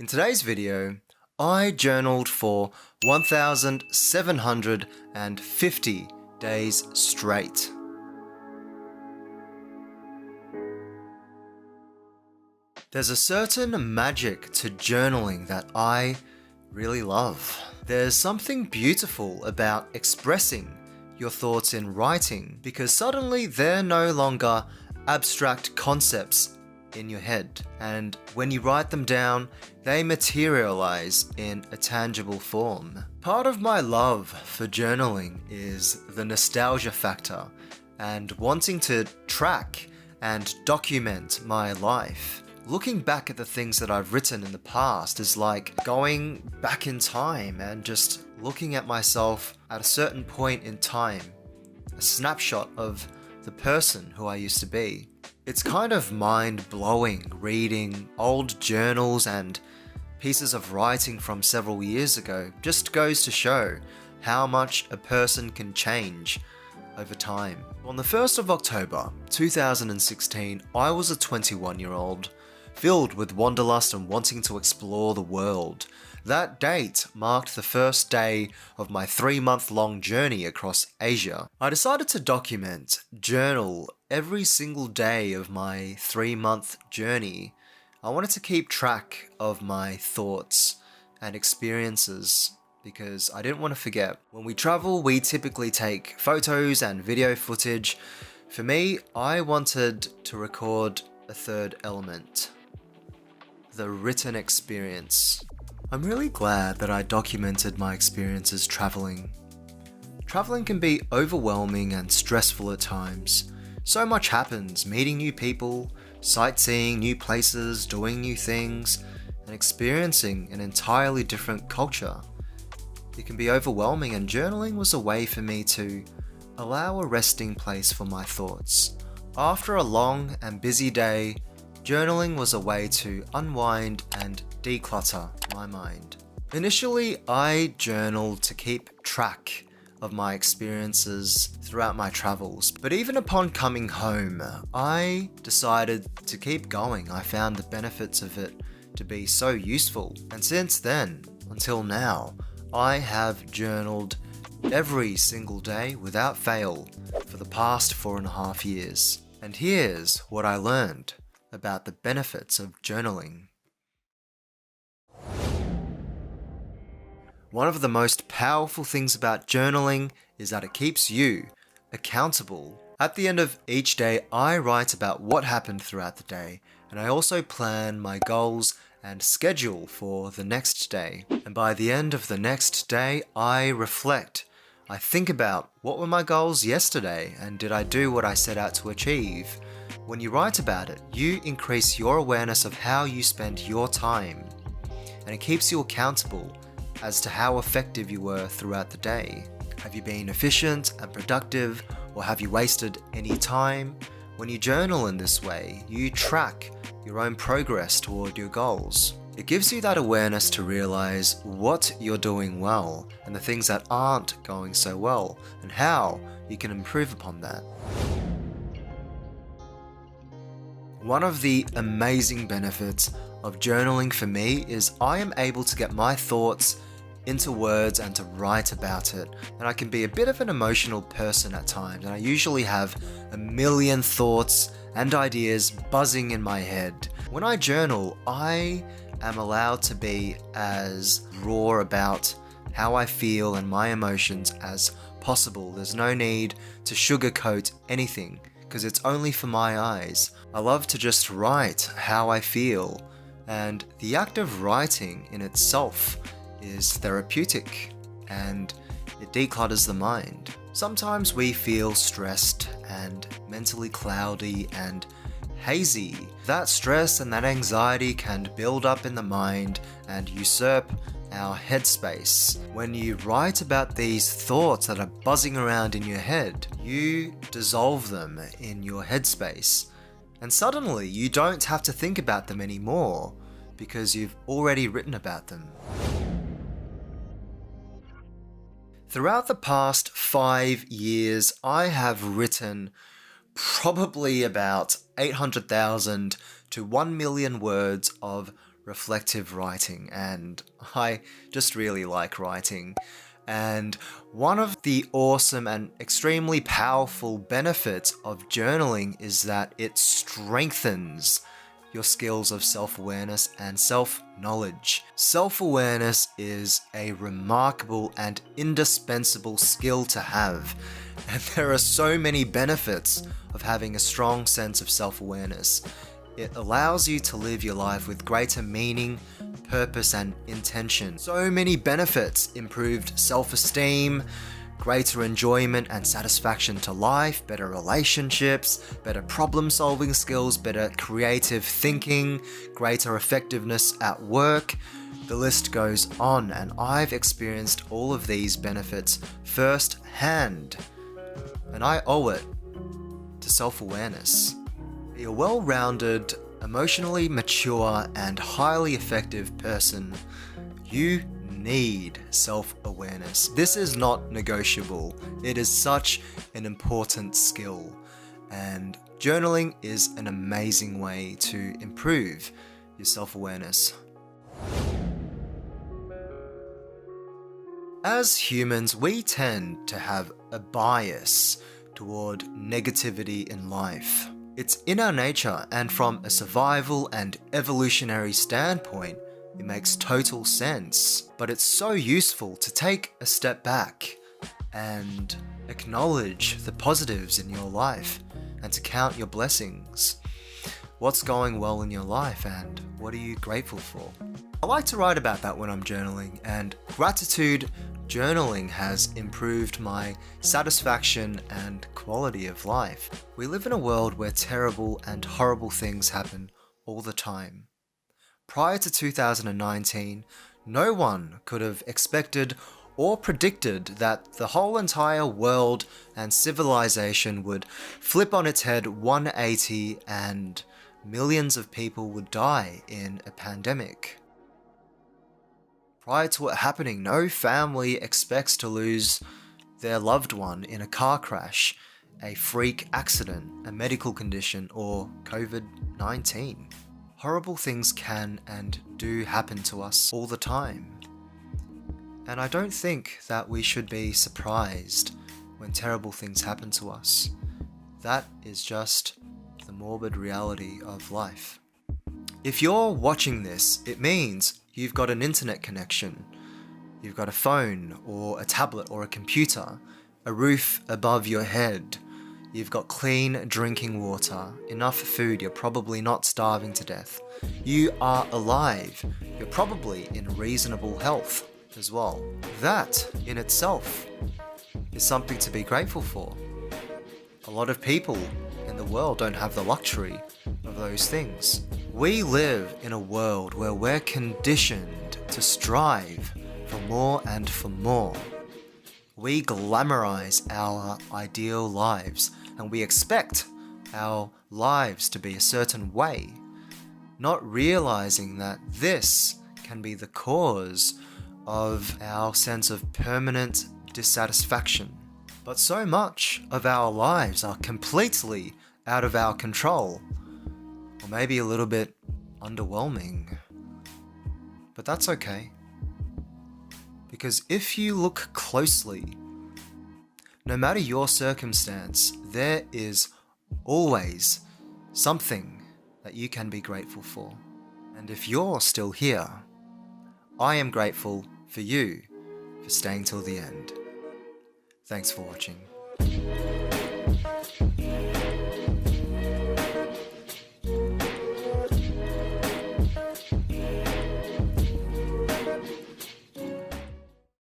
In today's video, I journaled for 1,750 days straight. There's a certain magic to journaling that I really love. There's something beautiful about expressing your thoughts in writing because suddenly they're no longer abstract concepts in your head, and when you write them down, they materialize in a tangible form. Part of my love for journaling is the nostalgia factor and wanting to track and document my life. Looking back at the things that I've written in the past is like going back in time and just looking at myself at a certain point in time, a snapshot of the person who I used to be. It's kind of mind-blowing reading old journals and pieces of writing from several years ago. Just goes to show how much a person can change over time. On the 1st of October 2016, I was a 21-year-old filled with wanderlust and wanting to explore the world. That date marked the first day of my 3-month-long journey across Asia. I decided to journal every single day of my 3-month journey. I wanted to keep track of my thoughts and experiences because I didn't want to forget. When we travel, we typically take photos and video footage. For me, I wanted to record a third element: the written experience. I'm really glad that I documented my experiences traveling. Traveling can be overwhelming and stressful at times. So much happens: meeting new people, sightseeing new places, doing new things, and experiencing an entirely different culture. It can be overwhelming, and journaling was a way for me to allow a resting place for my thoughts. After a long and busy day, journaling was a way to unwind and declutter my mind. Initially, I journaled to keep track of my experiences throughout my travels, but even upon coming home, I decided to keep going. I found the benefits of it to be so useful, and since then, until now, I have journaled every single day without fail for the past 4.5 years. And here's what I learned about the benefits of journaling. One of the most powerful things about journaling is that it keeps you accountable. At the end of each day, I write about what happened throughout the day, and I also plan my goals and schedule for the next day. And by the end of the next day, I reflect. I think about, what were my goals yesterday, and did I do what I set out to achieve? When you write about it, you increase your awareness of how you spend your time, and it keeps you accountable as to how effective you were throughout the day. Have you been efficient and productive, or have you wasted any time? When you journal in this way, you track your own progress toward your goals. It gives you that awareness to realize what you're doing well and the things that aren't going so well, and how you can improve upon that. One of the amazing benefits of journaling for me is I am able to get my thoughts into words and to write about it. And I can be a bit of an emotional person at times, and I usually have a million thoughts and ideas buzzing in my head. When I journal, I am allowed to be as raw about how I feel and my emotions as possible. There's no need to sugarcoat anything because it's only for my eyes. I love to just write how I feel, and the act of writing in itself is therapeutic, and it declutters the mind. Sometimes we feel stressed and mentally cloudy and hazy. That stress and that anxiety can build up in the mind and usurp our headspace. When you write about these thoughts that are buzzing around in your head, you dissolve them in your headspace, and suddenly you don't have to think about them anymore because you've already written about them. Throughout the past 5 years, I have written probably about 800,000 to 1 million words of reflective writing, and I just really like writing. And one of the awesome and extremely powerful benefits of journaling is that it strengthens your skills of self-awareness and self-knowledge. Self-awareness is a remarkable and indispensable skill to have, and there are so many benefits of having a strong sense of self-awareness. It allows you to live your life with greater meaning, purpose, and intention. So many benefits: improved self-esteem, greater enjoyment and satisfaction to life, better relationships, better problem-solving skills, better creative thinking, greater effectiveness at work. The list goes on, and I've experienced all of these benefits firsthand, and I owe it to self-awareness. Be a well-rounded, emotionally mature, and highly effective person. You need self-awareness. This is not negotiable. It is such an important skill, and journaling is an amazing way to improve your self-awareness. As humans, we tend to have a bias toward negativity in life. It's in our nature, and from a survival and evolutionary standpoint, it makes total sense. But it's so useful to take a step back and acknowledge the positives in your life and to count your blessings. What's going well in your life, and what are you grateful for? I like to write about that when I'm journaling, and gratitude journaling has improved my satisfaction and quality of life. We live in a world where terrible and horrible things happen all the time. Prior to 2019, no one could have expected or predicted that the whole entire world and civilization would flip on its head 180 and millions of people would die in a pandemic. Prior to it happening, no family expects to lose their loved one in a car crash, a freak accident, a medical condition, or COVID-19. Horrible things can and do happen to us all the time. And I don't think that we should be surprised when terrible things happen to us. That is just the morbid reality of life. If you're watching this, it means you've got an internet connection, you've got a phone or a tablet or a computer, a roof above your head, you've got clean drinking water, enough food, you're probably not starving to death, you are alive, you're probably in reasonable health as well. That in itself is something to be grateful for. A lot of people in the world don't have the luxury of those things. We live in a world where we're conditioned to strive for more and for more. We glamorize our ideal lives, and we expect our lives to be a certain way, not realizing that this can be the cause of our sense of permanent dissatisfaction. But so much of our lives are completely out of our control, or maybe a little bit underwhelming. But that's okay, because if you look closely, no matter your circumstance, there is always something that you can be grateful for. And if you're still here, I am grateful for you for staying till the end. Thanks for watching.